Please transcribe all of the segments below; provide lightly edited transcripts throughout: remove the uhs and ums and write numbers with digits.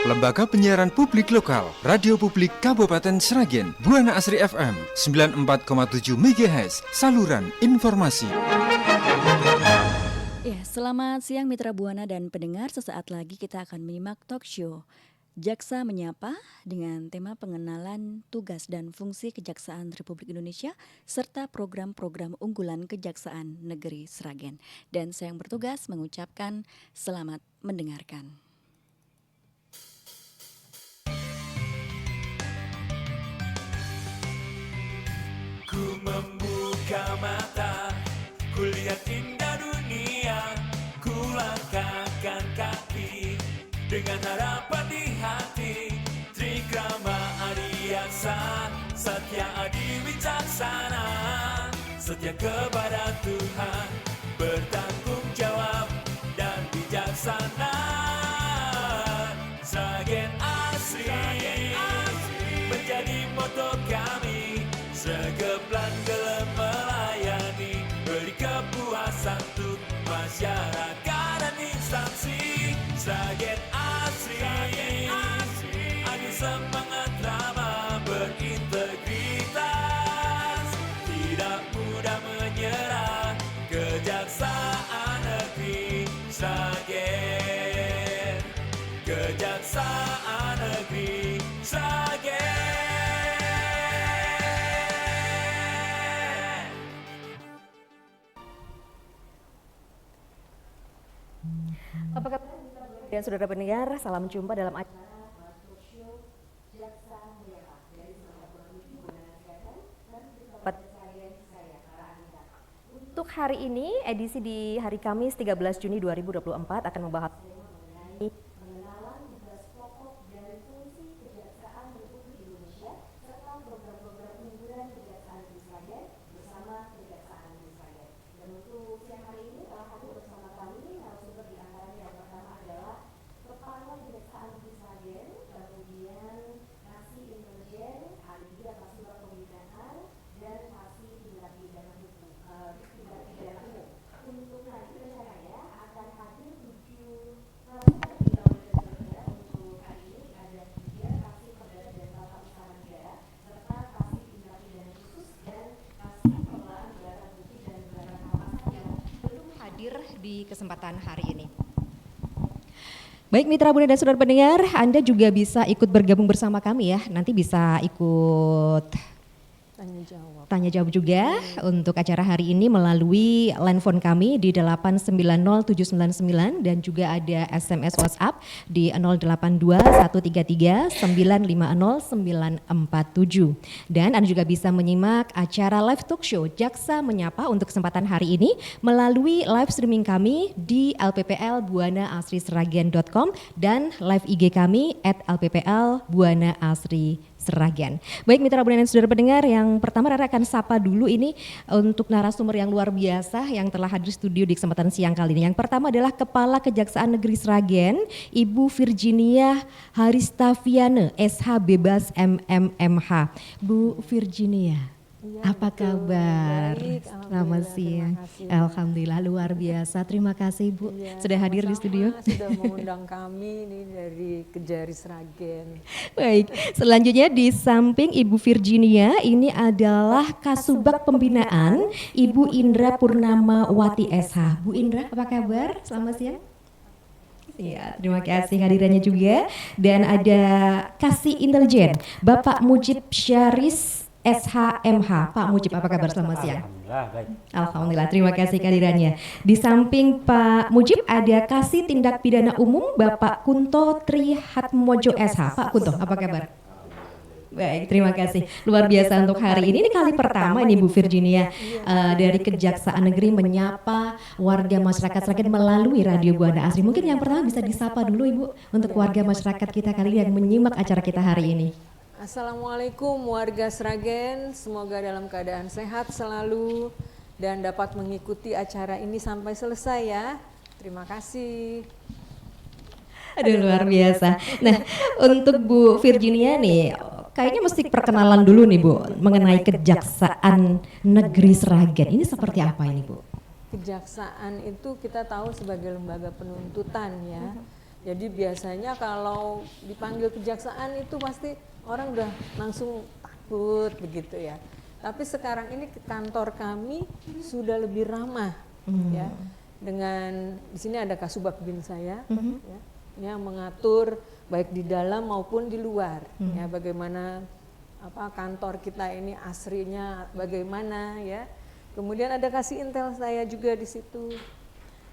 Lembaga Penyiaran Publik Lokal, Radio Publik Kabupaten Sragen, Buana Asri FM, 94,7 MHz, saluran informasi. Ya, selamat siang Mitra Buana dan pendengar, sesaat lagi kita akan menyimak talk show Jaksa Menyapa dengan tema pengenalan tugas dan fungsi Kejaksaan Republik Indonesia serta program-program unggulan Kejaksaan Negeri Sragen. Dan saya yang bertugas mengucapkan selamat mendengarkan. Ku membuka mata, ku lihat indah dunia, ku langkahkan kaki dengan harapan di hati. Trikrama Adiaksa, Satya Adi Wicaksana, setia kepada Tuhan, bertanggung jawab dan bijaksana. Sragen Asri menjadi moto kami, segeplan gelap melayani, beri kepuasan untuk masyarakat dan instansi. Sragen Asri, adu semangat ramah berintegritas, tidak mudah menyerah. Kejaksaan Negeri Sragen, Kejaksaan Negeri Sragen. Apa kabar dan saudara pendengar, salam jumpa dalam acara talk show Jaksa Menyapa dari Singapura dan saya Anita. Untuk hari ini, edisi di hari Kamis 13 Juni 2024 akan membahas mengenai pengenalan tugas pokok dan fungsi Kejaksaan Republik Indonesia serta program-program unggulan Kejaksaan Negeri Sragen bersama Kejaksaan Negeri Sragen. Dan untuk siang hari ini telah hadir bersama kami narasumber di antaranya yang pertama adalah Kepala Kejaksaan Negeri Sragen, kemudian Kasih Intelijen, ahli atas surat pembinaan dan Kasih Tindak Pidana Hukum, Tindak Pidana Umum. Untuk hari ini rencananya akan hadir 7 narasumber di dalam negara. Untuk hari ini ada 3 Kasih Perdata dan Tata Usaha Negara serta Kasih Tindak Pidana Khusus dan Kasih Pengelolaan Barang Bukti dan Barang Rampasan yang belum hadir di kesempatan hari ini. Baik Mitra Buana dan saudara pendengar, Anda juga bisa ikut bergabung bersama kami ya. Nanti bisa ikut tanya jawab juga untuk acara hari ini melalui line phone kami di 890799 dan juga ada SMS WhatsApp di 082133950947. Dan Anda juga bisa menyimak acara live talk show Jaksa Menyapa untuk kesempatan hari ini melalui live streaming kami di lpplbuanaasrisragen.com dan live IG kami @lpplbuanaasri Sragen. Baik Mitra Buana dan saudara pendengar, yang pertama Rara akan sapa dulu ini untuk narasumber yang luar biasa yang telah hadir studio di kesempatan siang kali ini. Yang pertama adalah Kepala Kejaksaan Negeri Sragen, Ibu Virginia Haristaviane, SH Bebas MMMH. Bu Virginia, apa kabar? Baik, Selamat siang. Alhamdulillah luar biasa. Terima kasih Bu sudah hadir di studio. Sudah mengundang kami ini dari Kejari Sragen. Baik, selanjutnya di samping Ibu Virginia ini adalah Kasubag Pembinaan Ibu Indra Purnama Wati SH. Bu Indra, apa kabar? Selamat siang. Ya, terima kasih hadirannya juga. Dan ada Kasih Intelijen Bapak Mujib Syaris SHMH. Pak Mujib, apa kabar? Selamat siang. Alhamdulillah, baik. Alhamdulillah, terima kasih kehadirannya. Di samping Pak Mujib ada Kasih Tindak Pidana Umum Bapak Kunto Trihatmojo SH. Pak Kunto, apa kabar? Baik, terima kasih. Luar biasa untuk hari ini. Ini kali pertama ini Bu Virginia dari Kejaksaan Negeri menyapa warga masyarakat Sragen melalui Radio Buana Asri. Mungkin yang pertama bisa disapa dulu Ibu untuk warga masyarakat kita kali ini yang menyimak acara kita hari ini. Assalamualaikum warga Sragen, semoga dalam keadaan sehat selalu dan dapat mengikuti acara ini sampai selesai ya. Terima kasih. Aduh luar biasa. Nah untuk Bu Virginia nih, kayaknya mesti perkenalan dulu nih Bu mengenai Kejaksaan Negeri Sragen. Ini seperti apa ini Bu? kejaksaan itu kita tahu sebagai lembaga penuntutan ya. Jadi biasanya kalau dipanggil kejaksaan itu pasti orang udah langsung takut begitu ya. Tapi sekarang ini kantor kami sudah lebih ramah ya. Dengan di sini ada Kasubag Bin saya ya, yang mengatur baik di dalam maupun di luar ya, bagaimana kantor kita ini asrinya bagaimana ya. Kemudian ada Kasih Intel saya juga di situ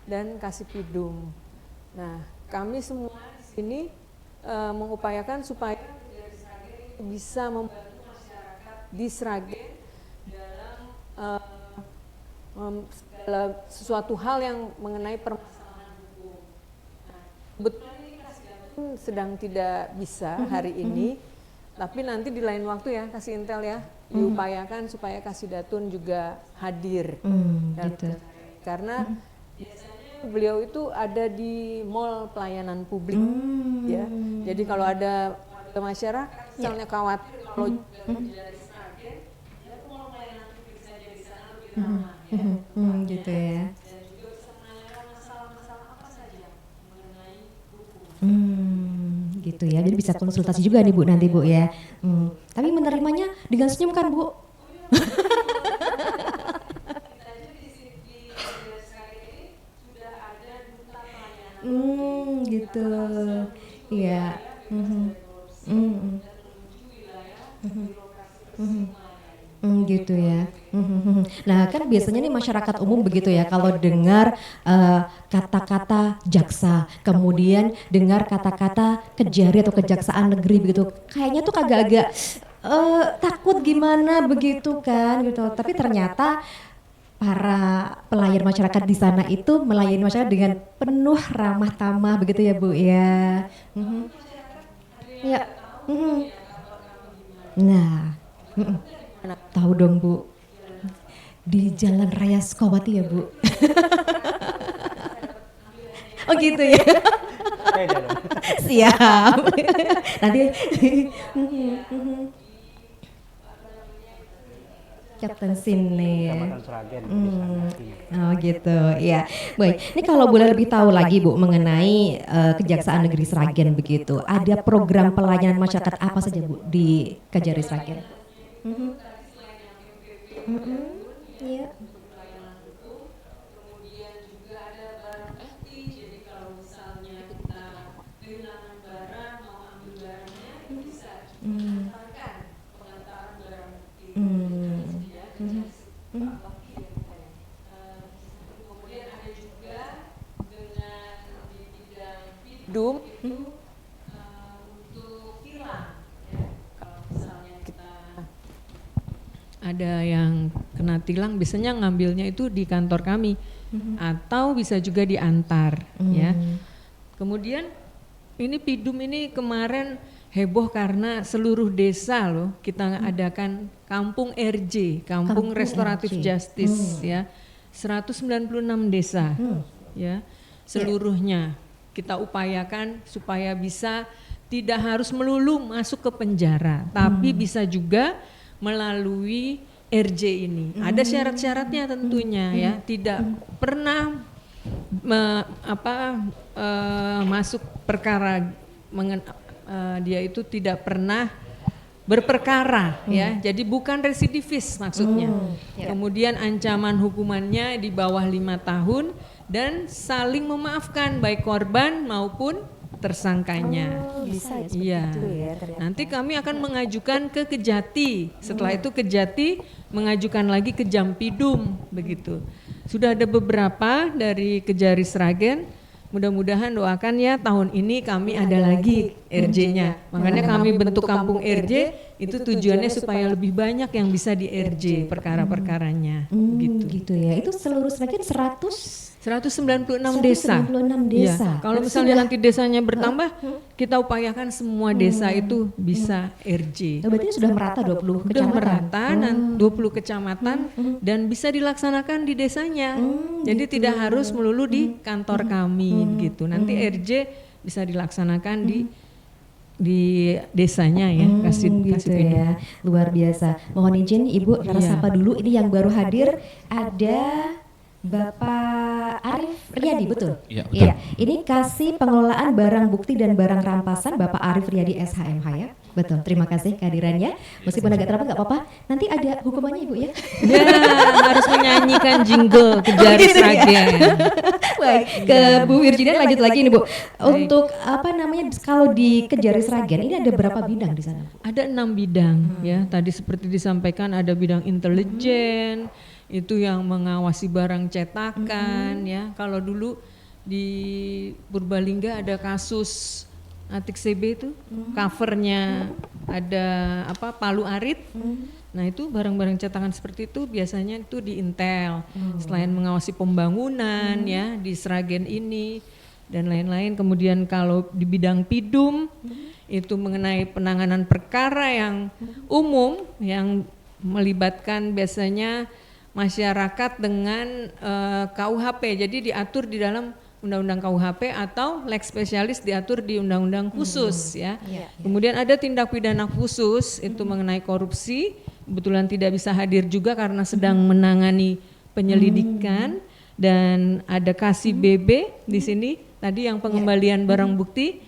dan Kasih Pidum. Nah, kami semua di sini mengupayakan supaya dari Sragen itu bisa membantu masyarakat di Sragen dalam segala sesuatu hal yang mengenai permasalahan hukum. Nah, kebetulan ini Kasih Datun sedang tidak bisa hari ini, tapi nanti di lain waktu ya Kasih Intel ya diupayakan supaya Kasih Datun juga hadir dalam gitu. Karena biasanya beliau itu ada di mall pelayanan publik ya. Jadi kalau ada warga masyarakat misalnya khawatir kalau dari Sragen ya ke mall pelayanan publik saja di sana lebih ramah ya. Gitu ya. Dan juga bisa menanyakan masalah-masalah apa saja mengenai hukum. Gitu ya. Jadi bisa konsultasi juga nih Bu nanti Bu ya. Tapi menerimanya dengan senyum kan Bu? Gitu. Iya. Gitu ya. Nah kan biasanya nih masyarakat umum begitu ya kalau dengar kata-kata jaksa, kemudian dengar kata-kata kejari atau kejaksaan negeri begitu, kayaknya tuh agak-agak takut gimana begitu kan gitu. Tapi ternyata para pelayan masyarakat di sana itu melayani masyarakat dengan penuh ramah tamah begitu ya Bu ya. Ya. Nah. Tahu dong Bu, di Jalan Raya Sukawati ya Bu. Oh gitu ya. Siap. Nanti Captain Sini. Oh gitu, ya. Baik. Ini kalau boleh lebih tahu lagi Bu mengenai Kejaksaan Negeri Sragen begitu. Ada program pelayanan masyarakat apa saja Bu di Kejari Sragen? Iya. Kemudian juga ada barang bukti, jadi kalau misalnya kita kehilangan barang mau ambil barangnya bisa antarkan pengantaran barang bukti. Kemudian ada juga dengan di bidang Pidum untuk tilang ya. Kalau misalnya kita ada yang kena tilang biasanya ngambilnya itu di kantor kami atau bisa juga diantar ya. Kemudian ini Pidum ini kemarin heboh karena seluruh desa loh kita adakan Kampung RJ, Kampung Restoratif Justice ya. 196 desa ya. Seluruhnya kita upayakan supaya bisa tidak harus melulu masuk ke penjara, tapi bisa juga melalui RJ ini. Ada syarat-syaratnya tentunya ya, tidak pernah masuk perkara dia itu tidak pernah berperkara ya. Jadi bukan residivis maksudnya. Kemudian ancaman hukumannya di bawah 5 tahun dan saling memaafkan baik korban maupun tersangkanya. Bisa ya, Iya. itu ya ternyata. Nanti kami akan mengajukan ke Kejati. Setelah itu Kejati mengajukan lagi ke Jampidum begitu. Sudah ada beberapa dari Kejari Sragen. Mudah-mudahan doakan ya tahun ini kami ada lagi RJ-nya. Makanya kami bentuk kampung RJ itu tujuannya supaya lebih banyak yang bisa di RJ perkara-perkaranya Gitu ya. Itu seluruh Sragen 196 desa. 196 desa. Ya, kalau misalnya nanti desanya bertambah, kita upayakan semua desa itu bisa RJ. Berarti sudah merata 20 Sudah kecamatan. merata 20 kecamatan dan bisa dilaksanakan di desanya. Jadi tidak harus melulu di kantor kami gitu. Nanti RJ bisa dilaksanakan di desanya ya. Kasih Gitu Pidum. ya. Luar biasa. Mohon izin Ibu kita Iya. sapa dulu ini yang baru hadir ada Bapak Arif Riyadi, betul? Iya, betul. Ini kasih pengelolaan barang bukti dan barang rampasan Bapak Arif Riyadi SHMH ya. Betul, terima kasih kehadirannya. Meskipun agak terlambat nggak apa-apa, nanti ada hukumannya Ibu ya. Ya, harus menyanyikan jingle Kejar gitu ya. Sragen. Baik, ke Bu Virginia lanjut lagi nih Bu. Untuk apa namanya kalau di Kejar Sragen ini ada berapa bidang di sana Bu? Ada 6 bidang ya. Tadi seperti disampaikan ada bidang intelijen, itu yang mengawasi barang cetakan ya. Kalau dulu di Purbalingga ada kasus Atik CB itu, covernya ada apa palu arit. Nah itu barang-barang cetakan seperti itu biasanya itu di Intel. Selain mengawasi pembangunan ya di Sragen ini dan lain-lain. Kemudian kalau di bidang PIDUM itu mengenai penanganan perkara yang umum yang melibatkan biasanya masyarakat dengan KUHP. Jadi diatur di dalam Undang-Undang KUHP atau lex spesialis diatur di undang-undang khusus ya. Kemudian ada tindak pidana khusus itu mengenai korupsi. Kebetulan tidak bisa hadir juga karena sedang menangani penyelidikan dan ada kasih BB di sini tadi yang pengembalian barang bukti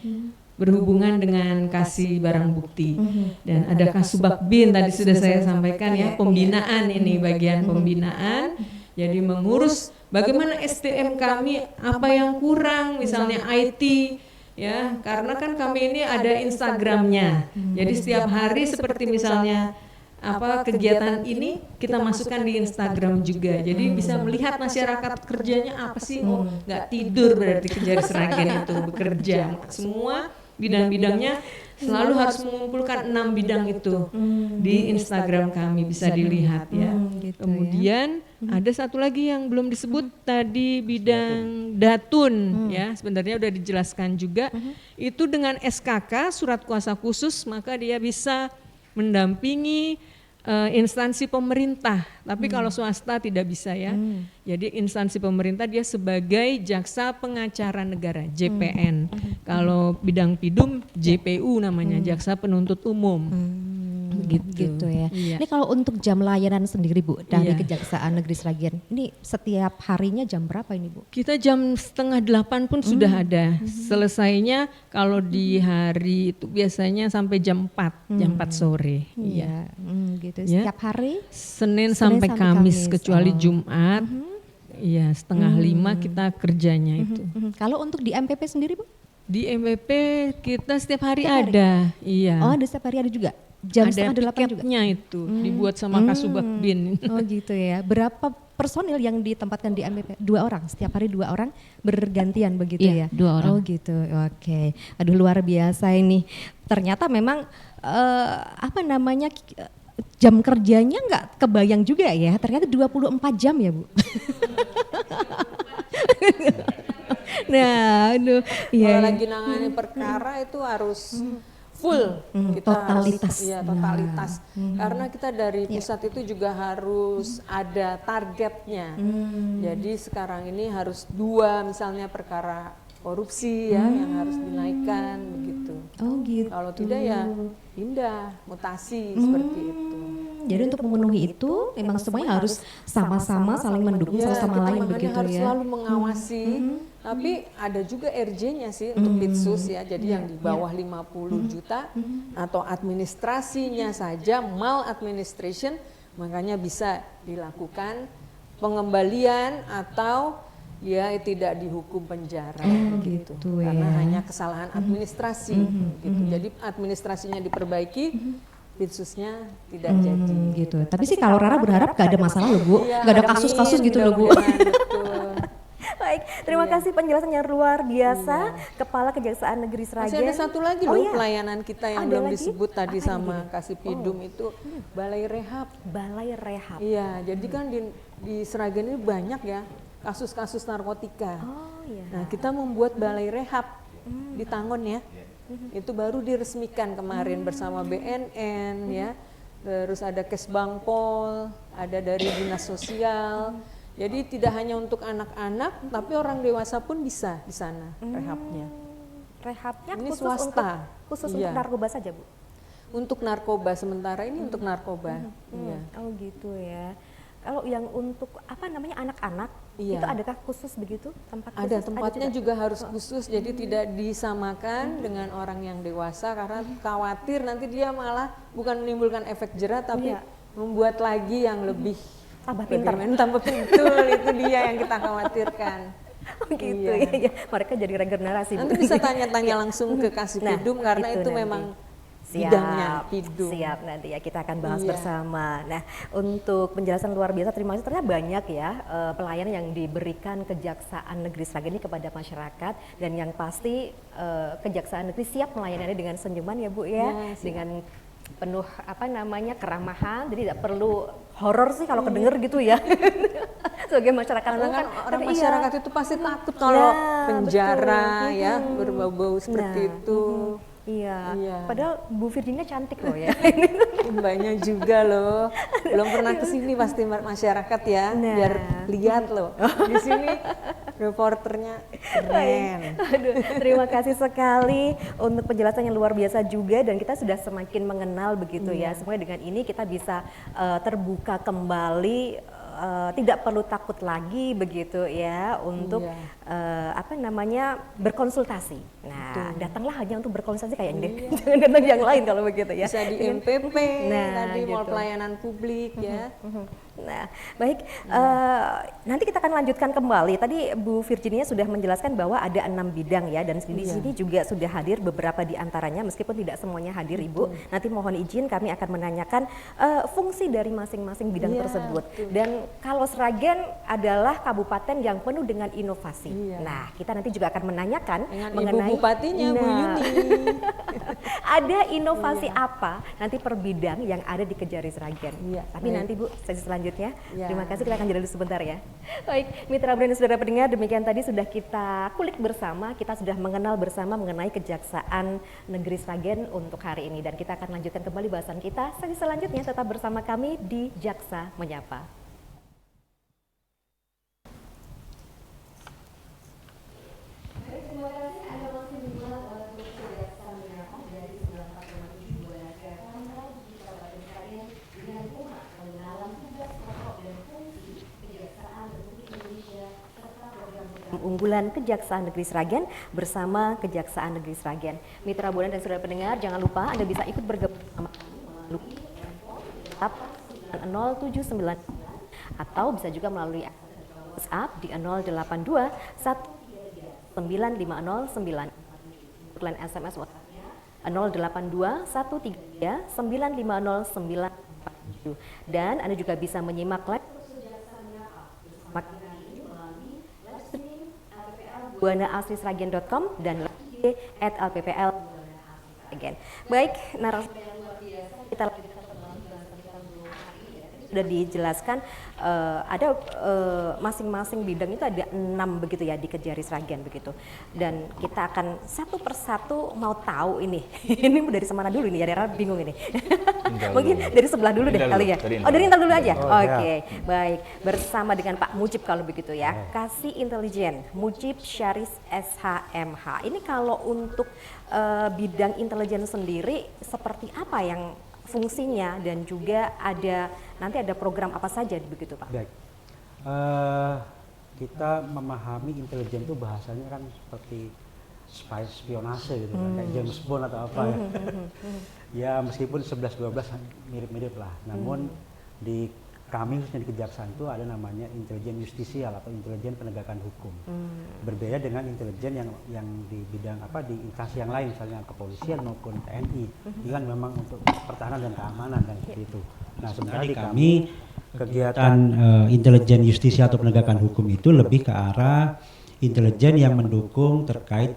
berhubungan dengan kasih barang bukti dan ada Kasubag Bin tadi sudah saya sampaikan ya pembinaan ini bagian pembinaan jadi mengurus bagaimana SDM kami apa yang kurang misalnya IT ya karena kan kami ini ada Instagramnya jadi setiap hari seperti misalnya apa kegiatan ini kita masukkan di Instagram juga jadi bisa melihat masyarakat kerjanya apa sih oh nggak tidur berarti Kejar Sragen itu bekerja semua bidang-bidangnya selalu harus mengumpulkan 6 bidang itu di Instagram kami bisa dilihat ya. Gitu Kemudian ada satu lagi yang belum disebut tadi bidang datun ya sebenarnya udah dijelaskan juga itu dengan SKK surat kuasa khusus maka dia bisa mendampingi instansi pemerintah, tapi kalau swasta tidak bisa ya. Jadi instansi pemerintah dia sebagai jaksa pengacara negara JPN. Kalau bidang PIDUM JPU namanya jaksa penuntut umum. Gitu ya. Iya. Ini kalau untuk jam layanan sendiri Bu dari Iya. Kejaksaan Negeri Sragen, ini setiap harinya jam berapa ini Bu? Kita jam 7:30 pun sudah ada. Selesainya kalau di hari itu biasanya sampai jam 4, jam 4 sore. Iya. Gitu. Ya. Setiap hari? Senin sampai Kamis kecuali Oh. Jumat. Iya, 4:30 kita kerjanya itu. Kalau untuk di MPP sendiri Bu? Di MPP kita setiap hari Setiap hari? ada. Iya. Oh, ada setiap hari ada juga? Jam ada 7:30 juga? piketnya itu dibuat sama Kasubag Bin. Oh gitu ya. Berapa personil yang ditempatkan di MPP? 2 orang, setiap hari 2 orang bergantian begitu ya? Iya, 2 orang. Oh gitu, oke. Aduh luar biasa ini. Ternyata memang apa namanya jam kerjanya nggak kebayang juga ya. Ternyata 24 jam ya Bu. Nah, aduh. Kalau lagi nangani perkara itu harus full kita totalitas. harus, iya, totalitas karena kita dari pusat itu juga harus ada targetnya jadi sekarang ini harus 2 misalnya perkara korupsi ya yang harus dinaikkan begitu Oh gitu. kalau tidak ya pindah mutasi seperti itu. Jadi untuk memenuhi itu memang semuanya harus sama-sama saling mendukung Ya, satu sama kita lain makanya begitu harus ya. selalu mengawasi. Tapi ada juga RJ-nya sih untuk Ditsus ya. Jadi yang di bawah 50 juta atau administrasinya saja maladministration makanya bisa dilakukan pengembalian atau ya tidak dihukum penjara gitu. Karena ya. hanya kesalahan administrasi gitu. Jadi administrasinya diperbaiki Ditsusnya tidak jadi. Gitu. Tapi sih kalau Rara berharap gak ada masalah loh Bu, Iya, gak ada amin, kasus-kasus gitu loh Bu. mudah-mudahan, betul. Baik, terima kasih penjelasan yang luar biasa Kepala Kejaksaan Negeri Sragen. Masih ada satu lagi Oh, loh iya. pelayanan kita yang Ada belum lagi? disebut tadi Apa sama ini? Kasih Pidum itu Balai Rehab. Balai Rehab. Iya, jadi kan di Sragen ini banyak ya kasus-kasus narkotika. Oh iya. Nah, kita membuat Balai Rehab di Tangon ya. Itu baru diresmikan kemarin bersama BNN ya. Terus ada Kesbangpol, ada dari Dinas Sosial. Jadi tidak hanya untuk anak-anak, tapi orang dewasa pun bisa di sana rehabnya. Rehabnya Ini khusus swasta. khusus Iya. untuk narkoba saja Bu? Untuk narkoba sementara ini untuk narkoba. Iya. Oh gitu ya. Kalau yang untuk apa namanya anak-anak Iya. Itu adakah khusus begitu tempat khusus? Ada tempatnya juga harus Oh. khusus, jadi tidak disamakan dengan orang yang dewasa karena khawatir nanti dia malah bukan menimbulkan efek jerah tapi Iya. membuat lagi yang lebih Tambah pintar. tambah pintul. Itu dia yang kita khawatirkan. Oh gitu Iya. ya. Mereka jadi regenerasi. Nanti bisa tanya-tanya langsung ke Kasih Nah, Pidum karena itu nanti. memang Siap, bidangnya Pidum. siap nanti ya kita akan bahas Iya. bersama. Nah, untuk penjelasan luar biasa, terima kasih. Ternyata banyak ya pelayanan yang diberikan Kejaksaan Negeri Sragen ini kepada masyarakat, dan yang pasti Kejaksaan Negeri siap melayani dengan senyuman ya Bu ya, Ya, siap. dengan penuh keramahan, jadi tidak perlu horor sih kalau kedenger gitu ya. Sebagai masyarakat Karena kan umum, orang tapi masyarakat iya. itu pasti takut kalau Nah, penjara betul. ya berbau-bau seperti Nah, itu. Iya. Iya. Padahal Bu Virginia cantik loh ya. Mbaknya juga loh, belum pernah kesini pasti masyarakat ya, Nah. biar lihat loh. Di sini reporternya keren. Aduh, terima kasih sekali untuk penjelasan yang luar biasa juga, dan kita sudah semakin mengenal begitu ya. Semoga dengan ini kita bisa terbuka kembali, tidak perlu takut lagi begitu ya untuk berkonsultasi. Nah, datanglah hanya untuk berkonsultasi kayak ini, jangan datang yang lain kalau begitu ya. Bisa di MPP, Nah, tadi Mall gitu. Pelayanan Publik ya. Nah, baik. Nanti kita akan lanjutkan kembali. Tadi Bu Virginia sudah menjelaskan bahwa ada 6 bidang ya, dan di sini juga sudah hadir beberapa di antaranya, meskipun tidak semuanya hadir Ibu. Nanti mohon izin kami akan menanyakan fungsi dari masing-masing bidang Iya, tersebut. betul. Dan kalau Sragen adalah kabupaten yang penuh dengan inovasi. Iya. Nah, kita nanti juga akan menanyakan Dengan mengenai Ibu Bupatinya Bu Nah, Yuni. ada inovasi apa nanti per bidang yang ada di Kejari Sragen. Iya, Tapi baik. nanti Bu, sesi selanjutnya. Ya. Terima kasih, kita akan jeda dulu sebentar ya. Baik, mitra brand dan saudara pendengar, demikian tadi sudah kita kulik bersama, kita sudah mengenal bersama mengenai Kejaksaan Negeri Sragen untuk hari ini, dan kita akan lanjutkan kembali bahasan kita sesi selanjutnya. Tetap bersama kami di Jaksa Menyapa. Unggulan Kejaksaan Negeri Sragen bersama Kejaksaan Negeri Sragen. Mitra Buana dan saudara pendengar, jangan lupa Anda bisa ikut bergabung bersama kami melalui 079 atau bisa juga melalui WhatsApp di 082 19509. Line SMS WhatsApp 082 133 950 dan Anda juga bisa menyimak live buanaasrisragen.com dan @lppl. Baik, narasumber kita sudah dijelaskan, ada masing-masing bidang itu ada 6 begitu ya di Kejari Sragen begitu, dan kita akan satu persatu mau tahu ini. Ini dari mana dulu nih ya, Rera bingung ini. Mungkin dari sebelah dulu deh kali ya. Oh, dari Intel dulu aja. Oke, baik, bersama dengan Pak Mujib kalau begitu ya. Kasih Intelijen Mujib Syaris SHMH. Ini kalau untuk bidang intelijen sendiri seperti apa yang fungsinya, dan juga nanti ada program apa saja begitu Pak? Baik, kita memahami intelijen itu bahasanya kan seperti spionase gitu kan, kayak James Bond atau apa ya. Ya meskipun 11-12 mirip-mirip lah, namun di kami khususnya di Kejaksaan itu ada namanya intelijen justisial atau intelijen penegakan hukum. Berbeda dengan intelijen yang di bidang di instansi yang lain, misalnya kepolisian maupun TNI. Ini kan memang untuk pertahanan dan keamanan dan seperti itu. Nah, sementara di kami kegiatan intelijen justisial atau penegakan hukum itu lebih ke arah intelijen yang mendukung terkait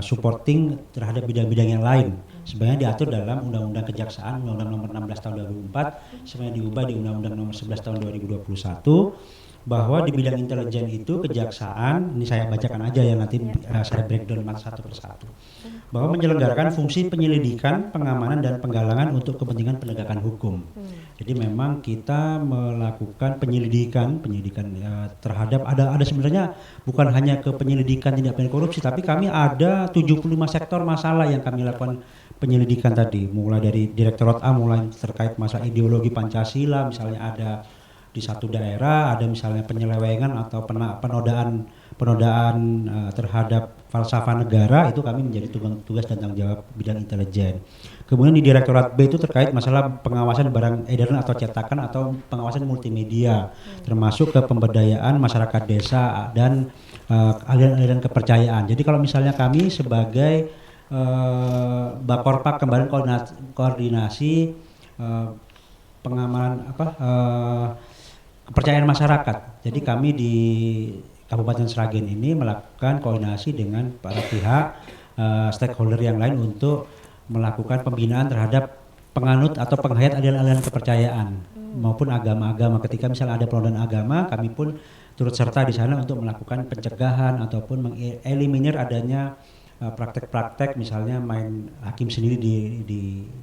supporting terhadap bidang-bidang yang lain. Sebenarnya diatur dalam Undang-Undang Kejaksaan, Undang-Undang Nomor 16 Tahun 2004, sebenarnya diubah di Undang-Undang Nomor 11 Tahun 2021, bahwa di bidang intelijen itu Kejaksaan, ini saya bacakan aja ya, nanti saya breakdown satu persatu, bahwa menyelenggarakan fungsi penyelidikan, pengamanan dan penggalangan untuk kepentingan penegakan hukum. Jadi memang kita melakukan penyelidikan terhadap ada sebenarnya bukan hanya ke penyelidikan tindak pidana korupsi, tapi kami ada 75 sektor masalah yang kami lakukan penyelidikan tadi, mulai dari Direktorat A mulai terkait masalah ideologi Pancasila, misalnya ada di satu daerah ada misalnya penyelewengan atau penodaan terhadap falsafah negara, itu kami menjadi tugas dan tanggung jawab bidang intelijen. Kemudian di Direktorat B itu terkait masalah pengawasan barang edaran atau cetakan atau pengawasan multimedia, termasuk ke pemberdayaan masyarakat desa dan aliran-aliran kepercayaan. Jadi kalau misalnya kami sebagai Bakorpak kemarin koordinasi pengamanan kepercayaan masyarakat. Jadi kami di Kabupaten Sragen ini melakukan koordinasi dengan para pihak stakeholder yang lain untuk melakukan pembinaan terhadap penganut atau penghayat aliran-aliran kepercayaan maupun agama-agama. Ketika misalnya ada penodaan agama, kami pun turut serta di sana untuk melakukan pencegahan ataupun mengeliminir adanya praktek-praktek misalnya main hakim sendiri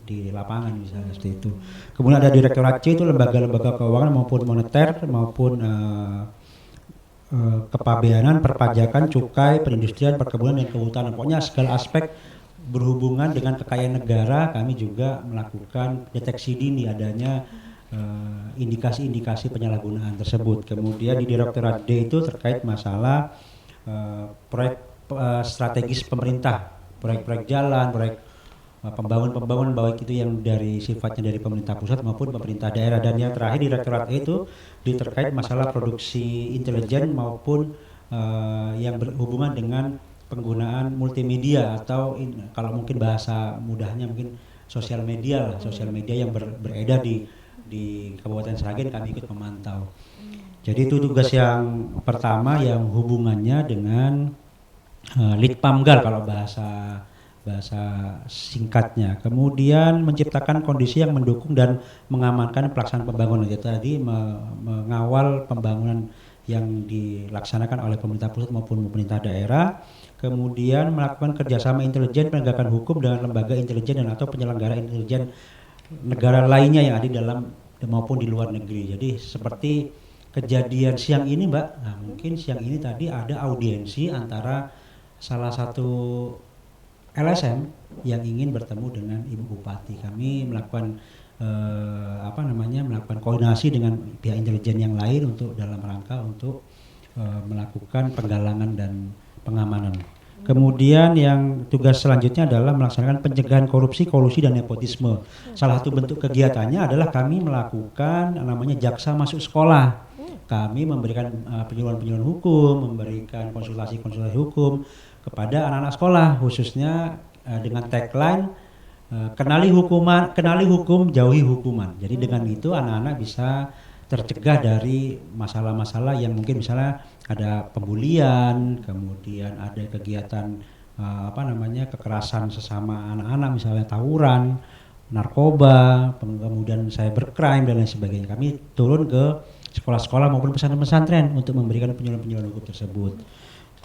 di lapangan misalnya seperti itu. Kemudian ada Direktorat C itu lembaga-lembaga keuangan maupun moneter maupun kepabeanan, perpajakan, cukai, perindustrian, perkebunan dan kehutanan. Pokoknya segala aspek berhubungan dengan kekayaan negara kami juga melakukan deteksi dini adanya indikasi-indikasi penyalahgunaan tersebut. Kemudian di Direktorat D itu terkait masalah proyek strategis pemerintah, proyek-proyek jalan, proyek pembangunan baik itu yang dari sifatnya dari pemerintah pusat maupun pemerintah daerah. Dan yang terakhir di Direktorat E itu terkait masalah produksi intelijen maupun yang berhubungan dengan penggunaan multimedia atau kalau mungkin bahasa mudahnya mungkin sosial media lah, sosial media yang beredar di Kabupaten Sragen kami ikut memantau. Jadi itu tugas yang pertama yang hubungannya dengan Litpamgal kalau bahasa singkatnya. Kemudian menciptakan kondisi yang mendukung dan mengamankan pelaksanaan pembangunan. Jadi tadi mengawal pembangunan yang dilaksanakan oleh pemerintah pusat maupun pemerintah daerah. Kemudian melakukan kerjasama intelijen penegakan hukum dengan lembaga intelijen dan atau penyelenggara intelijen negara lainnya yang ada di dalam maupun di luar negeri. Jadi seperti kejadian siang ini Mbak, nah mungkin siang ini tadi ada audiensi antara salah satu LSM yang ingin bertemu dengan Ibu Bupati. Kami melakukan melakukan koordinasi dengan pihak intelijen yang lain untuk dalam rangka untuk melakukan penggalangan dan pengamanan. Kemudian yang tugas selanjutnya adalah melaksanakan pencegahan korupsi, kolusi dan nepotisme. Salah satu bentuk kegiatannya adalah kami melakukan namanya jaksa masuk sekolah. Kami memberikan penyuluhan hukum, memberikan konsultasi hukum kepada anak-anak sekolah, khususnya dengan tagline kenali hukum, jauhi hukuman. Jadi dengan itu anak-anak bisa tercegah dari masalah-masalah yang mungkin misalnya ada pembulian, kemudian ada kegiatan kekerasan sesama anak-anak, misalnya tawuran, narkoba, kemudian cybercrime dan lain sebagainya. Kami turun ke sekolah-sekolah maupun pesantren-pesantren untuk memberikan penyuluhan hukum tersebut.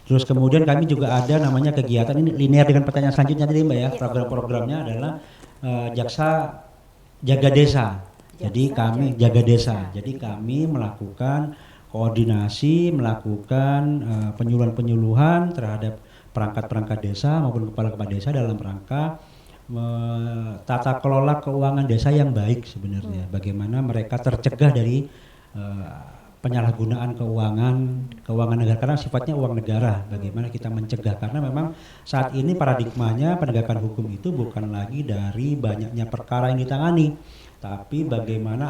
Terus kemudian kami juga ada namanya kegiatan ini linear dengan pertanyaan selanjutnya tadi Mbak ya. Program-programnya adalah jaksa jaga desa. Jadi kami jaga desa. Jadi kami melakukan koordinasi, melakukan penyuluhan terhadap perangkat-perangkat desa maupun kepala-kepala desa dalam rangka tata kelola keuangan desa yang baik sebenarnya. Bagaimana mereka tercegah dari penyalahgunaan keuangan negara karena sifatnya uang negara. Bagaimana kita mencegah, karena memang saat ini paradigmanya penegakan hukum itu bukan lagi dari banyaknya perkara yang ditangani, tapi bagaimana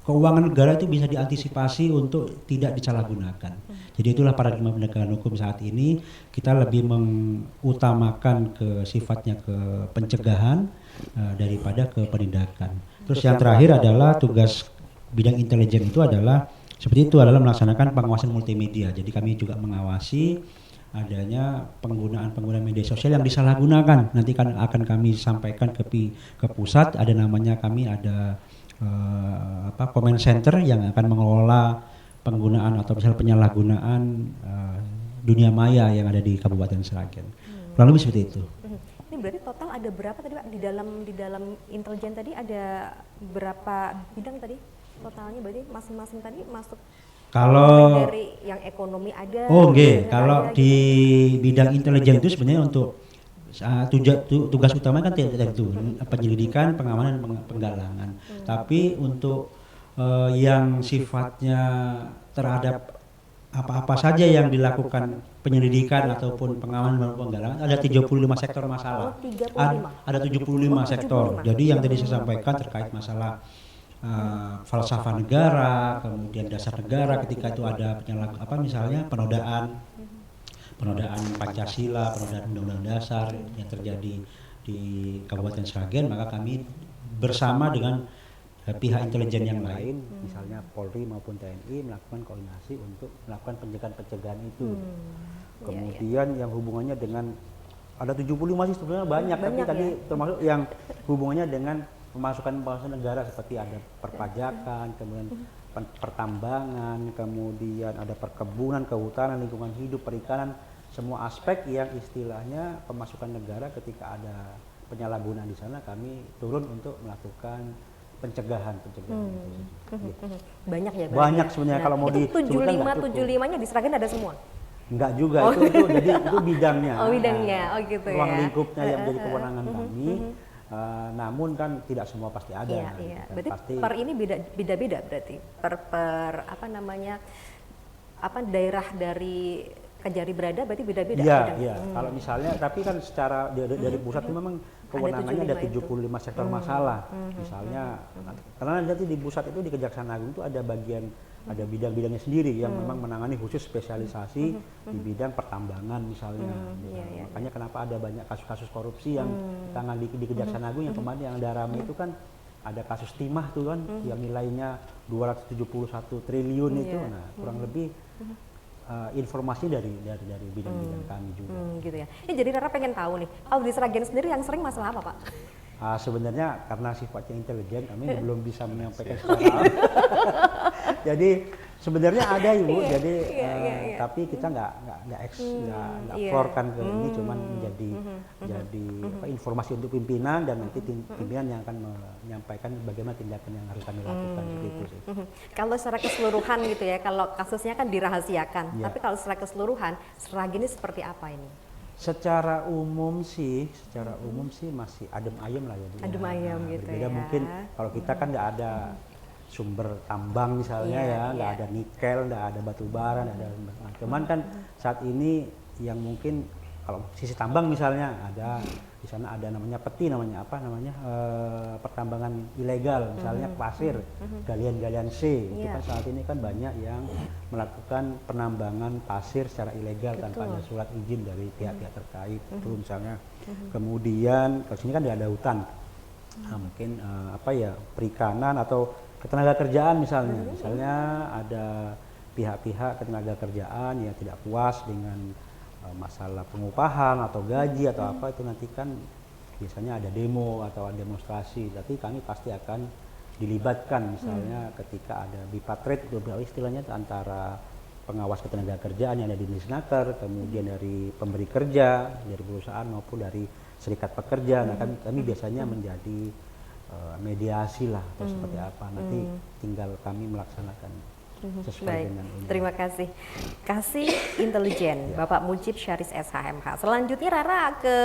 keuangan negara itu bisa diantisipasi untuk tidak disalahgunakan. Jadi itulah paradigma penegakan hukum saat ini. Kita lebih mengutamakan sifatnya ke pencegahan daripada ke penindakan. Terus yang terakhir adalah tugas bidang intelijen itu adalah seperti itu, adalah melaksanakan pengawasan multimedia. Jadi kami juga mengawasi adanya penggunaan media sosial yang disalahgunakan. Nanti kan akan kami sampaikan ke pusat, ada namanya kami ada comment center yang akan mengelola penggunaan atau misalnya penyalahgunaan dunia maya yang ada di Kabupaten Sragen. Kurang lebih seperti itu. Ini berarti total ada berapa tadi Pak di dalam intelijen tadi, ada berapa bidang tadi? Totalnya berarti masing-masing tadi masuk kalau dari yang ekonomi ada. Kalau di bidang intelijen itu sebenarnya untuk tugas utama kan itu penyelidikan, pengamanan, penggalangan. Tapi untuk yang sifatnya terhadap apa-apa saja yang dilakukan penyelidikan ataupun pengamanan maupun penggalangan ada 35 sektor masalah. 35. Ada 75 sektor. Jadi yang tadi saya sampaikan terkait masalah falsafah negara, kemudian dasar negara ketika itu ada misalnya penodaan Pancasila, penodaan Undang-Undang Dasar yang terjadi di Kabupaten Sragen, maka kami bersama dengan pihak intelijen yang lain, misalnya Polri maupun TNI melakukan koordinasi untuk melakukan pencegahan itu. Kemudian yang hubungannya dengan ada 75 sih sebenarnya banyak tapi tadi termasuk yang hubungannya dengan pemasukan negara seperti ada perpajakan, kemudian pertambangan, kemudian ada perkebunan, kehutanan, lingkungan hidup, perikanan, semua aspek yang istilahnya pemasukan negara ketika ada penyalahgunaan di sana kami turun untuk melakukan pencegahan. Banyak ya? Banyak sebenarnya kalau mau itu 75-nya di Sragen ada semua? Enggak juga, itu jadi itu bidangnya. Oh bidangnya, gitu ya. Ruang lingkupnya yang menjadi kewenangan kami. Namun kan tidak semua pasti ada. Iya. Kan Berarti pasti per ini beda-beda berarti per daerah dari Kejari berada berarti beda-beda. Iya. Kalau misalnya tapi kan secara dari pusat itu memang kewenangannya ada 75 sektor masalah. Misalnya karena nanti di pusat itu di Kejaksaan Agung itu ada bidang-bidangnya sendiri yang memang menangani khusus spesialisasi di bidang pertambangan misalnya. Makanya kenapa ada banyak kasus-kasus korupsi yang ditangani di Kejaksaan Agung yang kemarin yang ada rame itu kan ada kasus timah tuh kan yang nilainya 271 triliun itu. Nah, kurang lebih informasi dari bidang-bidang kami juga. Gitu ya. Ini jadi Rara pengen tahu nih, kalau di Sragen sendiri yang sering masalah apa, Pak? Sebenarnya karena sifatnya intelijen kami belum bisa menyampaikan secara jadi sebenarnya ada Ibu, jadi tapi kita nggak florkan ke ini, cuman jadi informasi untuk pimpinan dan nanti pimpinan yang akan menyampaikan bagaimana tindakan yang harus kami lakukan seperti itu sih. Kalau secara keseluruhan gitu ya, kalau kasusnya kan dirahasiakan, tapi kalau secara keseluruhan Sragen ini seperti apa ini? Secara umum sih masih adem ayem lah ya. Adem ayem gitu berbeda ya. Mungkin kalau kita kan nggak ada sumber tambang misalnya nggak ada nikel, nggak ada batu bara, nggak ada. Cuman kan saat ini yang mungkin kalau sisi tambang misalnya ada di sana ada namanya peti pertambangan ilegal misalnya pasir, galian C. Itu kan saat ini kan banyak yang melakukan penambangan pasir secara ilegal tanpa ada surat izin dari pihak-pihak terkait. Itu misalnya. Kemudian kalau sini kan ada hutan. Nah, mungkin perikanan atau ketenaga kerjaan misalnya ada pihak-pihak ketenaga kerjaan yang tidak puas dengan masalah pengupahan atau gaji atau apa, itu nanti kan biasanya ada demo atau ada demonstrasi, tapi kami pasti akan dilibatkan misalnya ketika ada bipatrate itu istilahnya antara pengawas ketenaga kerjaan yang ada di Disnaker, kemudian dari pemberi kerja, dari perusahaan maupun dari serikat pekerja. Nah kami biasanya menjadi mediasi lah atau seperti apa, nanti tinggal kami melaksanakan sesuai dengan ini. Terima kasih. Kasih Intelijen Bapak Mujib Syaris SHMH. Selanjutnya Rara ke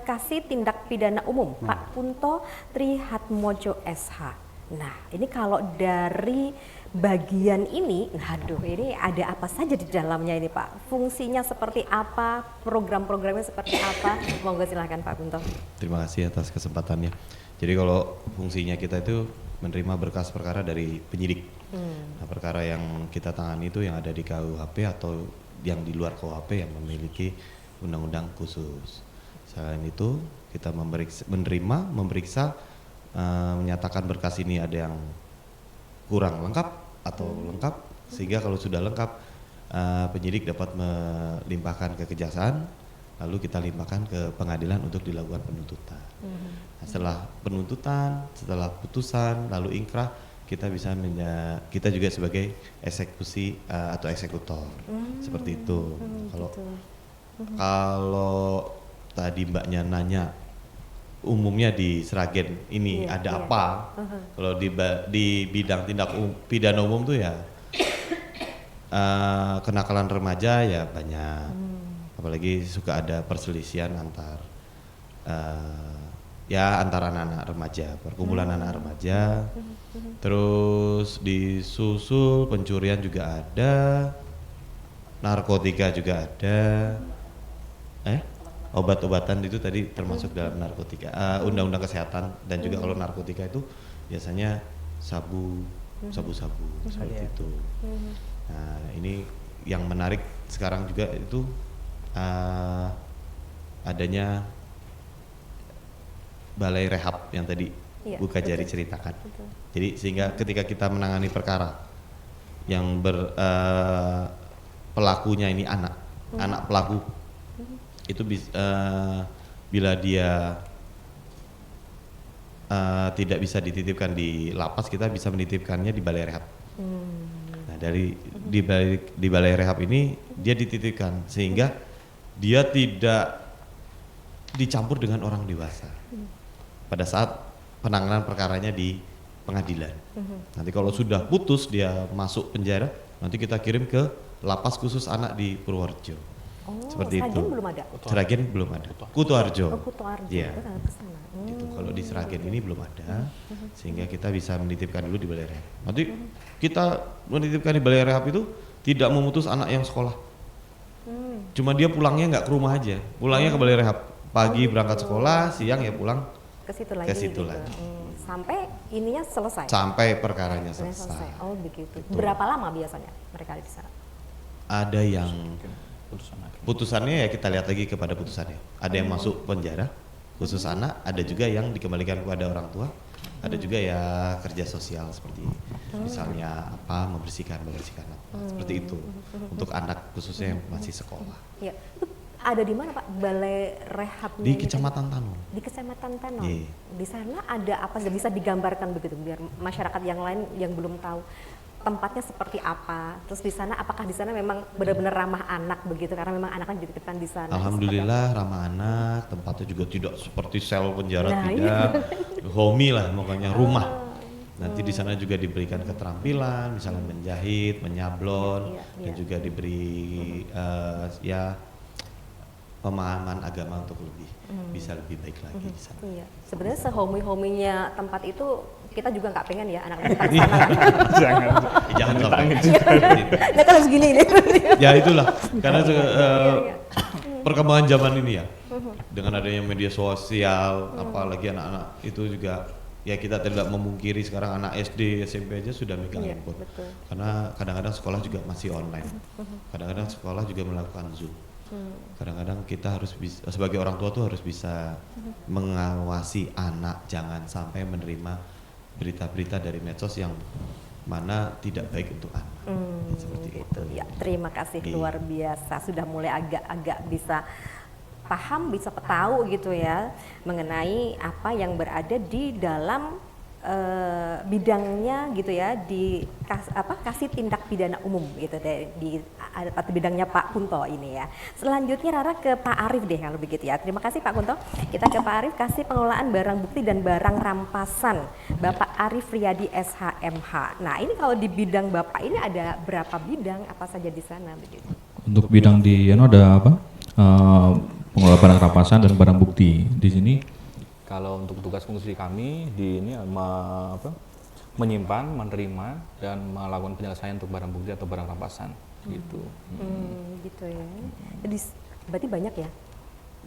Kasih Tindak Pidana Umum Pak Kunto Trihatmojo SH. Nah ini kalau dari bagian ini, ini ada apa saja di dalamnya ini Pak? Fungsinya seperti apa? Program-programnya seperti apa? Monggo silakan Pak Kunto. Terima kasih atas kesempatannya. Jadi kalau fungsinya kita itu menerima berkas perkara dari penyidik. Nah, perkara yang kita tangani itu yang ada di KUHP atau yang di luar KUHP yang memiliki undang-undang khusus. Selain itu kita memeriksa, menyatakan berkas ini ada yang kurang lengkap atau lengkap, sehingga kalau sudah lengkap penyidik dapat melimpahkan ke kejaksaan, lalu kita limpahkan ke pengadilan untuk dilakukan penuntutan. Nah, setelah penuntutan, setelah putusan, lalu ingkrah, kita juga sebagai eksekusi atau eksekutor seperti itu. Kalau tadi Mbaknya nanya umumnya di Sragen ini ada apa? Kalau di bidang tindak pidana umum tuh ya kenakalan remaja ya banyak. Apalagi suka ada perselisihan antar ya antara anak-anak remaja, perkumpulan anak remaja. Terus disusul pencurian juga ada, narkotika juga ada. Obat-obatan itu tadi termasuk dalam narkotika, undang-undang kesehatan, dan juga kalau narkotika itu biasanya sabu-sabu seperti itu. Nah, ini yang menarik sekarang juga itu adanya balai rehab yang tadi Bu Kajari ceritakan. Jadi sehingga ketika kita menangani perkara yang pelakunya ini anak pelaku itu bila dia tidak bisa dititipkan di lapas, kita bisa menitipkannya di balai rehab. Nah, di balai rehab ini dia dititipkan sehingga dia tidak dicampur dengan orang dewasa pada saat penanganan perkaranya di pengadilan. Nanti kalau sudah putus dia masuk penjara, nanti kita kirim ke lapas khusus anak di Purworejo. Seperti itu. Sragen belum ada? Sragen belum ada. Kutoarjo. Kutoarjo. Iya. Kesana. Gitu. Kalau di Sragen ini belum ada, sehingga kita bisa menitipkan dulu di balai rehab. Nanti kita menitipkan di balai rehab itu tidak memutus anak yang sekolah. Cuma dia pulangnya nggak ke rumah aja, pulangnya ke balai rehab. Pagi berangkat sekolah, siang ya pulang ke situ lagi. Sampai ininya selesai. Sampai perkaranya selesai. Oh begitu. Berapa lama biasanya mereka ada di sana? Ada yang putusannya ya kita lihat lagi kepada putusannya. Ada yang masuk penjara khusus anak, ada juga yang dikembalikan kepada orang tua, ada juga ya kerja sosial seperti misalnya membersihkan apa, seperti itu untuk anak khususnya yang masih sekolah. Ya. Ada di mana Pak balai rehab? Di Kecamatan Tanon. Di Kecamatan Tanon. Yeah. Di sana ada apa? Bisa digambarkan begitu biar masyarakat yang lain yang belum tahu tempatnya seperti apa. Terus di sana apakah di sana memang benar-benar ramah anak begitu karena memang anaknya dititipkan di sana. Alhamdulillah ramah anak, tempatnya juga tidak seperti sel penjara, Nah, tidak. Homey lah pokoknya, rumah. Nanti di sana juga diberikan keterampilan, misalnya menjahit, menyablon, dan juga diberi pemahaman agama untuk bisa lebih baik lagi di sana. Iya. Sebenarnya sehomi-hominya tempat itu kita juga nggak pengen ya anak-anak kita ke sana. Jangan sampai. Nah kan harus gini nih. Ya itulah karena perkembangan zaman ini ya. Dengan adanya media sosial, apalagi anak-anak itu juga ya kita tidak memungkiri sekarang anak SD, SMP aja sudah megang handphone. Karena kadang-kadang sekolah juga masih online. Kadang-kadang sekolah juga melakukan Zoom. Kadang-kadang kita harus bisa, sebagai orang tua tuh harus bisa mengawasi anak jangan sampai menerima berita-berita dari medsos yang mana tidak baik untuk anak. Seperti itu. Ya, terima kasih luar biasa sudah mulai agak-agak bisa paham, bisa tahu gitu ya mengenai apa yang berada di dalam bidangnya gitu ya di kasih tindak pidana umum gitu di bidangnya Pak Kunto ini ya. Selanjutnya Rara ke Pak Arief deh kalau begitu ya. Terima kasih Pak Kunto. Kita ke Pak Arief kasih pengelolaan barang bukti dan barang rampasan Bapak Arief Riyadi SHMH. Nah ini kalau di bidang Bapak ini ada berapa bidang apa saja di sana begitu? Untuk bidang di ada apa? Pengelola barang rampasan dan barang bukti di sini. Kalau untuk tugas fungsi kami di ini menyimpan, menerima dan melakukan penyelesaian untuk barang bukti atau barang rampasan gitu. Gitu ya. Jadi berarti banyak ya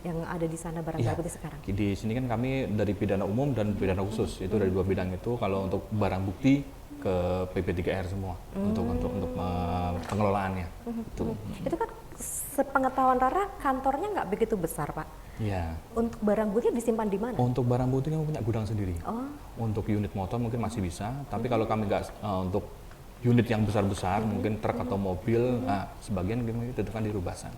yang ada di sana barang bukti sekarang. Di sini kan kami dari pidana umum dan pidana khusus itu dari dua bidang itu. Kalau untuk barang bukti ke PP3R semua untuk pengelolaannya. Itu kan sepengetahuan Rara kantornya nggak begitu besar Pak. Iya. Untuk barang bukti disimpan di mana? Untuk barang bukti kami punya gudang sendiri. Untuk unit motor mungkin masih bisa, tapi kalau kami nggak untuk unit yang besar-besar, mungkin truk atau mobil, sebagian kami tetapkan di Rubasan.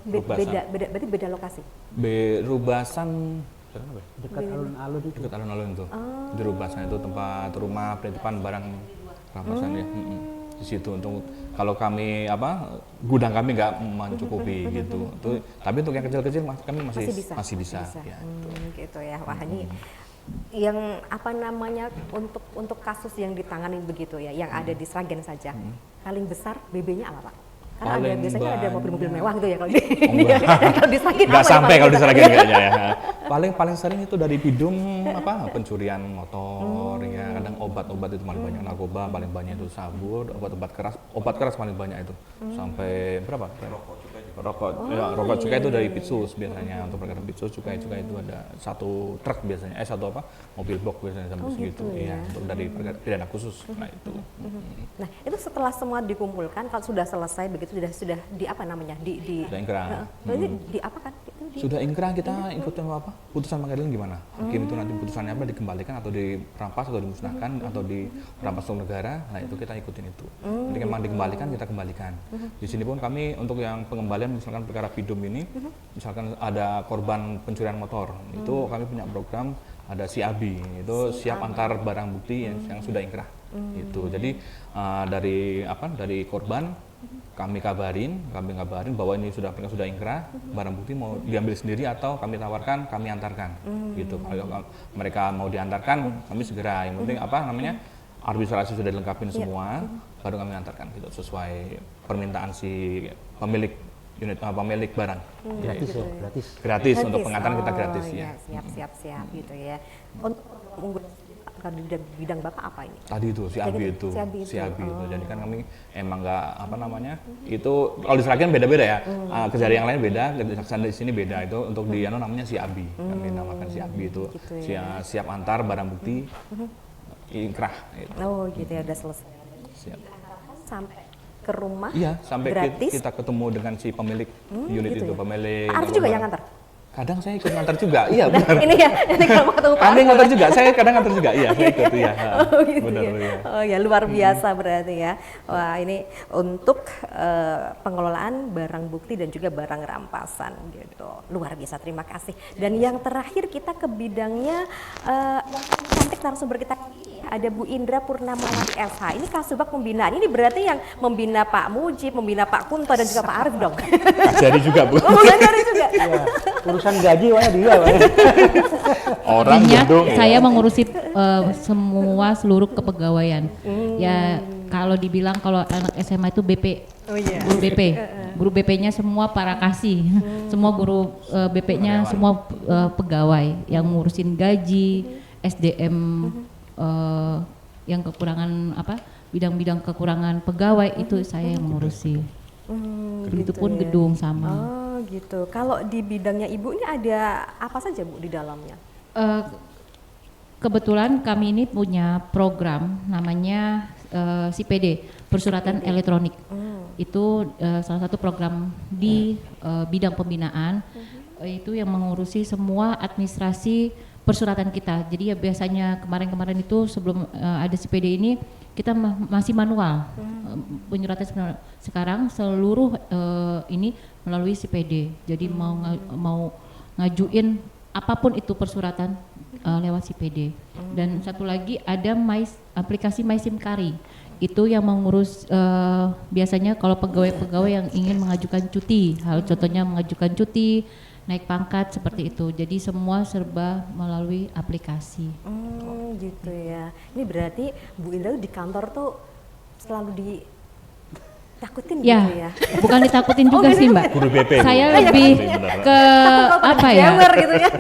Berarti beda lokasi? Rubasan dekat alun-alun itu. Dekat alun-alun itu. Di Rubasan itu tempat rumah penitipan barang rampasan ya. Di situ untuk kalau kami gudang kami nggak mencukupi gitu. Tapi untuk yang kecil-kecil kami masih bisa. Ya, gitu ya. Wah ini yang untuk kasus yang ditangani begitu ya, yang ada di Sragen saja. Paling besar BB-nya apa Pak? Karena biasanya ada mobil-mobil mewah gitu ya kalau di Sragen. Nggak sampai kalau di Sragen kayaknya ya. paling sering itu dari bidung apa pencurian motor ya, kadang obat-obat itu paling banyak, narkoba paling banyak itu, sabu, obat keras paling banyak itu sampai berapa? Rokok cukai itu dari Pitsus biasanya, untuk perkara Pitsus cukai itu ada satu truk biasanya, satu mobil box biasanya sampai segitu, iya, untuk dari pidana khusus. Nah itu. Nah itu setelah semua dikumpulkan, kalau sudah selesai begitu sudah di apa namanya sudah inkrah. Di apa kan? Sudah inkrah, kita ikutin apa? Putusan pengadilan gimana? Hakim itu nanti putusannya apa, dikembalikan atau dirampas atau dimusnahkan atau dirampas untuk negara. Nah itu kita ikutin itu. Jadi memang dikembalikan, kita kembalikan. Di sini pun kami untuk yang pengembalian misalkan perkara Pidum ini, misalkan ada korban pencurian motor, itu kami punya program ada SIABI, itu siap antar barang bukti yang sudah inkrah. Itu. Jadi dari korban kami kabarin bahwa ini sudah inkrah, barang bukti mau diambil sendiri atau kami tawarkan, kami antarkan, gitu. Kalau mereka mau diantarkan, kami segera. Yang penting arbitrasi sudah dilengkapin semua, baru kami antarkan, gitu, sesuai permintaan si pemilik unit pemilik barang. Gratis untuk pengantaran kita gratis ya. Siap gitu ya. Untuk di bidang Bapak apa ini? Tadi itu SIABI itu. Jadi kan kami emang nggak itu kalau diserahkan beda-beda ya. Kejari yang lain beda, kejaksaan di sini beda. Itu untuk di namanya SIABI. Kami namakan SIABI itu gitu ya. Siap antar barang bukti inkrah. Gitu. Oh gitu ya, udah selesai. Siap. Sampai ke rumah? Iya, sampai gratis. kita ketemu dengan si pemilik unit gitu itu, ya? pemilik. Pak Arif juga yang ngantar? Kadang saya ikut ngantar juga, iya benar. Ini kalau mau ketemu Pak Kami ngantar juga, saya kadang ngantar juga, iya saya ikut, iya. Gitu benar, ya. Oh ya, luar biasa berarti ya. Wah ini untuk pengelolaan barang bukti dan juga barang rampasan gitu. Luar biasa, terima kasih. Dan yang terakhir kita ke bidangnya cantik narasumber kita ada Bu Indra Purnamawati SH. Ini Kasubag Pembinaan. Ini berarti yang membina Pak Mujib, membina Pak Kunto dan juga Pak Arif dong. Jadi juga Bu. Oh, jadi juga. Ya, urusan gaji wanya dia. Orang gedung. Saya mengurusi semua seluruh kepegawaian. Ya kalau dibilang kalau anak SMA itu BP, guru BP, guru BP-nya semua para kasih, semua guru BP-nya semua pegawai yang ngurusin gaji, SDM. Yang kekurangan bidang-bidang kekurangan pegawai itu saya yang mengurusi. Begitupun ya. gedung sama. Oh gitu. Kalau di bidangnya Ibu ini ada apa saja Bu di dalamnya? Kebetulan kami ini punya program namanya CPD, persuratan elektronik. Itu salah satu program di bidang pembinaan, itu yang mengurusi semua administrasi persuratan kita. Jadi ya biasanya kemarin-kemarin itu sebelum ada CPD ini kita masih manual penyuratan. Sekarang seluruh ini melalui CPD. Jadi mau ngajuin apapun itu persuratan lewat CPD. Dan satu lagi ada aplikasi MySimkari. Itu yang mengurus biasanya kalau pegawai-pegawai yang ingin mengajukan cuti, contohnya mengajukan cuti, naik pangkat seperti itu. Jadi semua serba melalui aplikasi. Gitu ya. Ini berarti Bu Indra di kantor tuh selalu ditakutin ya, gitu ya? Bukan ditakutin juga sih Mbak. Guru BP. Saya lebih ke apa ya? Gitu ya?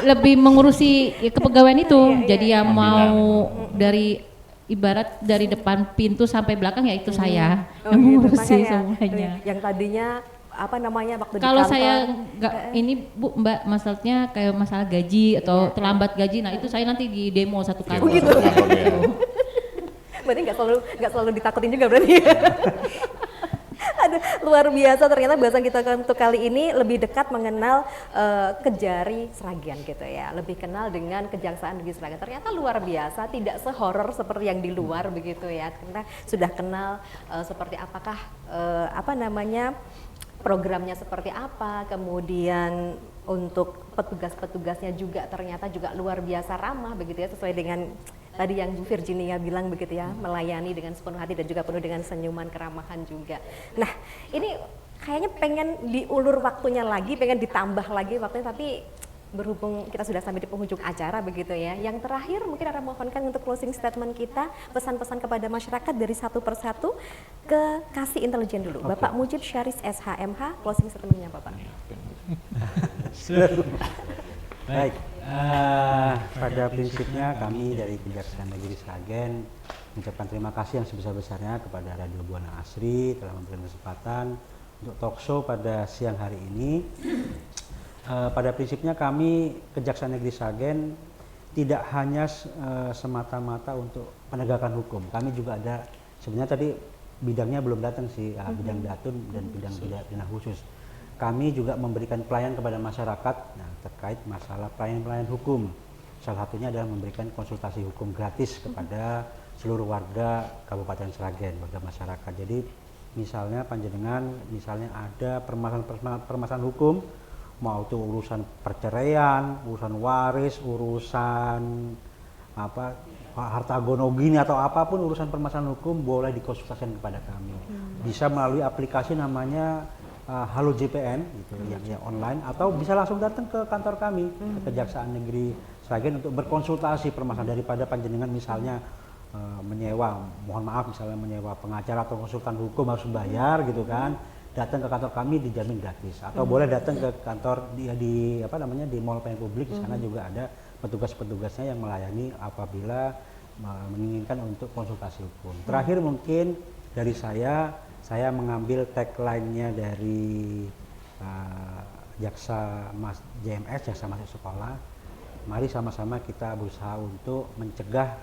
lebih mengurusi kepegawaian itu. Jadi yang mau dari ibarat dari depan pintu sampai belakang ya itu saya yang mengurusi semuanya. Yang tadinya waktu kalau di kantor, saya nggak ini Bu Mbak, masalahnya kayak masalah gaji atau terlambat gaji, nah itu saya nanti di demo satu kali. Gitu. Berarti nggak selalu ditakutin juga berarti. Aduh, luar biasa ternyata bahasan kita untuk kali ini lebih dekat mengenal Kejari Sragen gitu ya, lebih kenal dengan Kejaksaan Negeri Sragen. Ternyata luar biasa, tidak sehoror seperti yang di luar begitu ya. Kita sudah kenal seperti apakah programnya seperti apa, kemudian untuk petugas-petugasnya juga ternyata juga luar biasa ramah begitu ya, sesuai dengan tadi yang Bu Virginia bilang begitu ya, melayani dengan sepenuh hati dan juga penuh dengan senyuman, keramahan juga. Nah ini kayaknya pengen diulur waktunya lagi, pengen ditambah lagi waktunya, tapi berhubung kita sudah sampai di penghujung acara begitu ya. Yang terakhir mungkin ada mohonkan untuk closing statement kita, pesan-pesan kepada masyarakat dari satu persatu ke Kasih Intelijen dulu. Bapak Mujib Syaris SHMH, closing statementnya Bapak. Baik, pada prinsipnya kami dari Kejaksaan Negeri Sragen mengucapkan terima kasih yang sebesar-besarnya kepada Radio Buana Asri telah memberikan kesempatan untuk talkshow pada siang hari ini. Pada prinsipnya kami Kejaksaan Negeri Sragen tidak hanya semata-mata untuk penegakan hukum. Kami juga ada, sebenarnya tadi bidangnya belum datang sih, bidang datun dan bidang pidana khusus. Kami juga memberikan pelayanan kepada masyarakat terkait masalah pelayanan hukum. Salah satunya adalah memberikan konsultasi hukum gratis kepada seluruh warga Kabupaten Sragen, warga masyarakat. Jadi misalnya panjenengan, misalnya ada permasalahan hukum, mau itu urusan perceraian, urusan waris, urusan harta gonogini atau apapun urusan permasalahan hukum, boleh dikonsultasikan kepada kami. Bisa melalui aplikasi namanya Halo JPN gitu, yang online, atau bisa langsung datang ke kantor kami, ke Kejaksaan Negeri Sragen untuk berkonsultasi permasalahan. Daripada panjenengan misalnya menyewa, mohon maaf misalnya menyewa pengacara atau konsultan hukum harus bayar gitu kan, datang ke kantor kami dijamin gratis. Atau boleh datang ke kantor di Mall Pelayanan Publik, di sana juga ada petugas-petugasnya yang melayani apabila menginginkan untuk konsultasi hukum. Terakhir mungkin dari saya mengambil tagline-nya dari Jaksa JMS, Jaksa Masuk Sekolah. Mari sama-sama kita berusaha untuk mencegah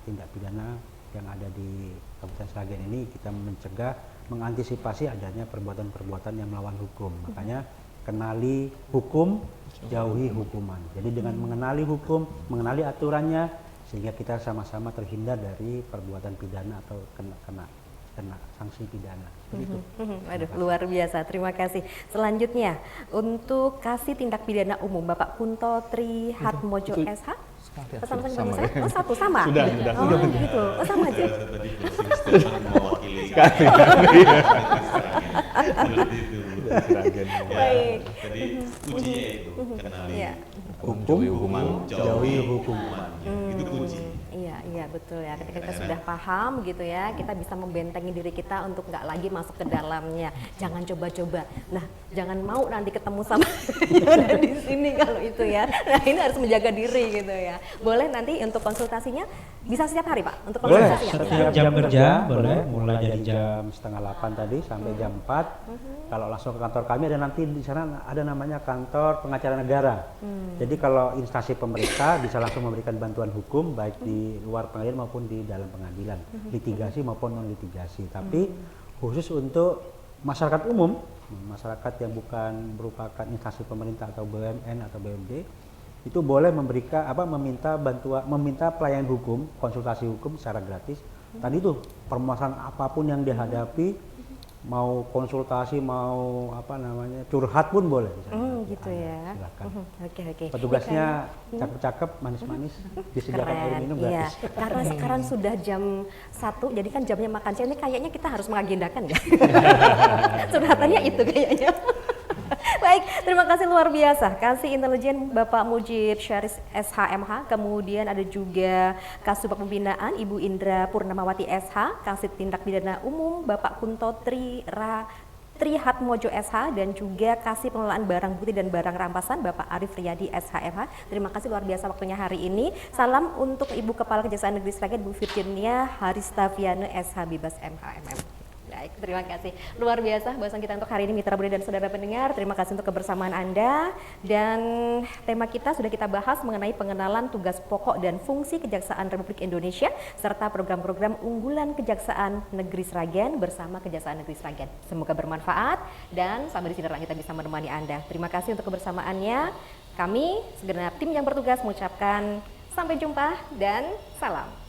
tindak pidana yang ada di Kabupaten Sragen ini. Kita mencegah, mengantisipasi adanya perbuatan-perbuatan yang melawan hukum. Makanya kenali hukum, jauhi hukuman. Jadi dengan mengenali hukum, mengenali aturannya, sehingga kita sama-sama terhindar dari perbuatan pidana atau kena sanksi pidana. Seperti itu. Aduh, luar biasa. Terima kasih. Selanjutnya untuk Kasih Tindak Pidana Umum Bapak Kunto Trihatmojo SH. Sama saya? Oh, satu sama. Sudah. Oh, gitu. Oh, sama aja. Baik. Jadi kuncinya itu kenali Hukum, jauhi hukuman. Itu kunci. Iya betul ya. Ketika kita sudah paham gitu ya, kita bisa membentengi diri kita untuk nggak lagi masuk ke dalamnya. Jangan coba-coba. Nah, jangan mau nanti ketemu sama ada di sini kalau itu ya. Nah, ini harus menjaga diri gitu ya. Boleh nanti untuk konsultasinya bisa setiap hari Pak untuk Boleh, konsultasinya. setiap jam kerja boleh, mulai dari jam 7:30 tadi sampai jam 4. Kalau langsung ke kantor kami ada nanti di sana ada namanya kantor pengacara negara. Jadi kalau instansi pemerintah bisa langsung memberikan bantuan hukum baik di luar pengadilan maupun di dalam pengadilan, litigasi maupun non litigasi. Tapi khusus untuk masyarakat umum, masyarakat yang bukan merupakan instansi pemerintah atau BUMN atau BUMD, itu boleh meminta pelayanan hukum, konsultasi hukum secara gratis. Tadi itu permasalahan apapun yang dihadapi, mau konsultasi, mau curhat pun boleh. Gitu ya. Silakan. Oke. Petugasnya cakep-cakep, manis-manis, disediakan air minum Iya. gratis. Karena sekarang sudah jam 1, jadi kan jamnya makan siang ini kayaknya kita harus mengagendakan ya. Curhatannya itu kayaknya. Baik, terima kasih luar biasa. Kasih Intelijen Bapak Mujib Syaris SHMH, kemudian ada juga Kasubag Pembinaan Ibu Indra Purnamawati SH, Kasih Tindak Pidana Umum Bapak Kunto Trihatmojo SH, dan juga Kasih Pengelolaan Barang Bukti dan Barang Rampasan Bapak Arif Riyadi SHMH. Terima kasih luar biasa waktunya hari ini. Salam untuk Ibu Kepala Kejaksaan Negeri Sragen Bu Virginia Haristaviana SH Bebas MHMM. Baik, terima kasih. Luar biasa bahasan kita untuk hari ini Mitra Budi dan saudara pendengar. Terima kasih untuk kebersamaan Anda. Dan tema kita sudah kita bahas mengenai pengenalan tugas pokok dan fungsi Kejaksaan Republik Indonesia serta program-program unggulan Kejaksaan Negeri Sragen bersama Kejaksaan Negeri Sragen. Semoga bermanfaat dan sampai di sini kita bisa menemani Anda. Terima kasih untuk kebersamaannya. Kami segenap tim yang bertugas mengucapkan sampai jumpa dan salam.